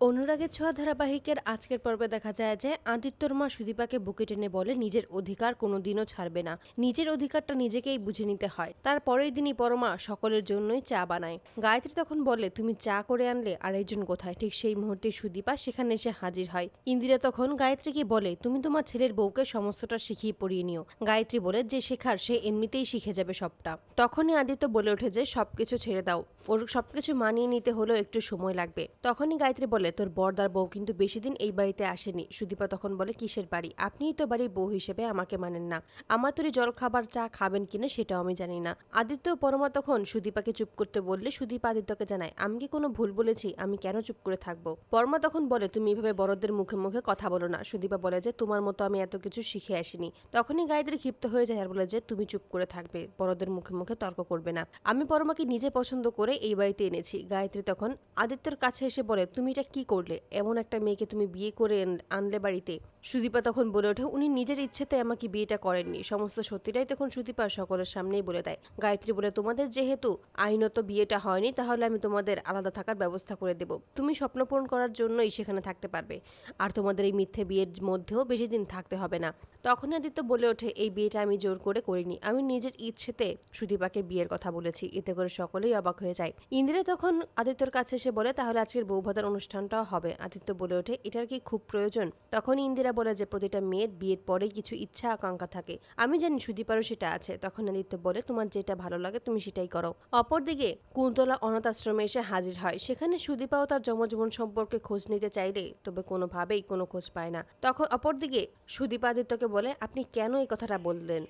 অনুরাগের ছোঁয়া ধারাবাহিকের আজকের পর্বে দেখা যায় যে আদিত্যর মা সুদীপাকে বুকে টেনে বলে নিজের অধিকার কোনোদিনও ছাড়বে না। নিজের অধিকারটা নিজেকেই বুঝে নিতে হয়। তার পরের দিনই পরমা সকলের জন্যই চা বানায়। গায়ত্রী তখন বলে, তুমি চা করে আনলে আর একজন কোথায়? ঠিক সেই মুহূর্তে সুদীপা সেখানে এসে হাজির হয়। ইন্দিরা তখন গায়ত্রীকে বলে, তুমি তোমার ছেলের বউকে সমস্তটা শিখিয়ে পড়িয়ে নিও। গায়ত্রী বলে, যে শেখার সে এমনিতেই শিখে যাবে সবটা। তখনই আদিত্য বলে ওঠে যে সবকিছু ছেড়ে দাও, ওর সবকিছু মানিয়ে নিতে হলেও একটু সময় লাগবে। তখনই গায়ত্রী বলে, তোর বর্দার বউ কিন্তু বেশি দিন এই বাড়িতে আসেনি। সুদীপা তখন বলে, কিসের বাড়ি? আপনিই তো বাড়ির বউ হিসেবে আমাকে মানেন না। আমার তৈরি জল খাবার চা খাবেন কিনা সেটাও আমি জানি না। আদিত্য ও পরমা তখন সুদীপাকে চুপ করতে বললে সুদীপা আদিত্যকে জানায়, আমি কি কোনো ভুল বলেছি? আমি কেন চুপ করে থাকবো? পরমা তখন বলে, তুমি এভাবে বড়দের মুখে মুখে কথা বলো না। সুদীপা বলে যে তোমার মতো আমি এত কিছু শিখে আসিনি। তখনই গায়ত্রী ক্ষিপ্ত হয়ে যায় আর বলে যে তুমি চুপ করে থাকবে, বড়দের মুখে মুখে তর্ক করবে না। আমি পরমাকে নিজে পছন্দ করে এই বাড়িতে এনেছি। গায়ত্রী তখন আদিত্যর কাছে এসে বলে, তুমি এটা কি করলে? এমন একটা মেয়েকে তুমি বিয়ে করে আনলে বাড়িতে। সুদীপা তখন বলে ওঠে, উনি নিজের ইচ্ছেতে আমাকে বিয়েটা করেননি। সমস্ত সত্যিটাই তখন সুদীপা সকলের সামনেই বলে দেয়। গায়ত্রী বলে, তোমাদের যেহেতু আইনত বিয়েটা হয়নি, তাহলে আমি তোমাদের আলাদা থাকার ব্যবস্থা করে দেব। তুমি স্বপ্ন পূরণ করার জন্যই সেখানে থাকতে পারবে, আর তোমাদের এই মিথ্যে বিয়ের মধ্যেও বেশি দিন থাকতে হবে না। তখন আদিত্য বলে ওঠে, এই বিয়েটা আমি জোর করে করিনি, আমি নিজের ইচ্ছেতে সুদীপাকে বিয়ের কথা বলেছি। এতে করে সকলেই অবাক হয়ে যায়। ইন্দিরা তখন আদিত্যর কাছে এসে বলে, তাহলে আজকের বৌভাতের অনুষ্ঠানটাও হবে। আদিত্য বলে ওঠে, এটার কি খুব প্রয়োজন? তখন ইন্দিরা বলে যে প্রতিটা মেয়ের বিয়ের পরেই কিছু ইচ্ছা আকাঙ্ক্ষা থাকে, আমি জানি সুদীপারও সেটা আছে। তখন আদিত্য বলে, তোমার যেটা ভালো লাগে তুমি সেটাই করো। অপরদিকে কুন্তলা অনাথ আশ্রমে এসে হাজির হয়। সেখানে সুদীপাও তার জমজীবন সম্পর্কে খোঁজ নিতে চাইলে তবে কোনোভাবেই কোনো খোঁজ পায় না। তখন অপরদিকে সুদীপা আদিত্যকে বলে, আপনি কেন এই কথাটা বললেন?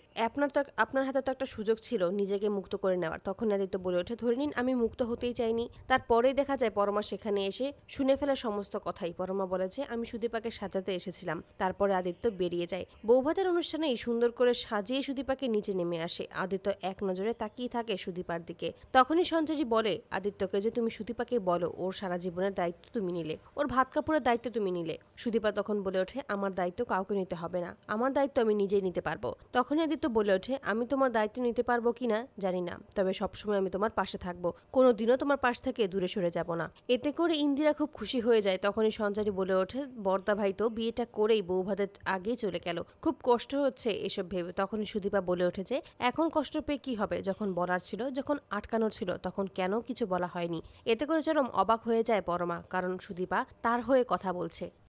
আপনার হাতে তো একটা সুযোগ ছিল নিজেকে মুক্ত করে নেওয়ার। তখন আদিত্য বলে ওঠে, ধরে নিন আমি মুক্ত হতেই চাইনি। তারপরেই দেখা যায় পরমা সেখানে এসে শুনে ফেলে সমস্ত কথাই। পরমা বলে যে আমি সুদীপাকে সাজাতে এসেছিলাম। তারপরে আদিত্য বেরিয়ে যায়। বৌভাতের অনুষ্ঠানেই সুন্দর করে সাজিয়ে সুদীপাকে নিচে নেমে আসে। আদিত্য এক নজরে তাকিয়ে থাকে সুদীপার দিকে। তখনই সঞ্জয়ী বলে আদিত্যকে যে তুমি সুদীপাকে বলো ওর সারা জীবনের দায়িত্ব তুমি নিলে, ওর ভাত কাপড়ের দায়িত্ব তুমি নিলে। সুদীপা তখন বলে ওঠে, আমার দায়িত্ব কাউকে নিতে হবে না, আমার দায়িত্ব আমি নিজেই নিতে পারবো। তখনই আদিত্য বলে ওঠে, আমি তোমার দায়িত্ব নিতে পারবো কিনা জানি না, তবে সবসময় আমি তোমার পাশে থাকবো, কোনোদিনও তোমার পাশ থেকে দূরে সরে যাব না। এতে করে ইন্দিরা খুব খুশি হয়ে যায়। তখনই সঞ্চারী বলে ওঠে, বর্দা ভাই তো বিয়েটা করেই বৌভাতের আগেই চলে গেল, খুব কষ্ট হচ্ছে এসব ভেবে। তখনই সুদীপা বলে ওঠে যে এখন কষ্ট পেয়ে কি হবে, যখন বলার ছিল, যখন আটকানোর ছিল, তখন কেন কিছু বলা হয়নি। এতে করে চরম অবাক হয়ে যায় পরমা, কারণ সুদীপা তার হয়ে কথা বলছে।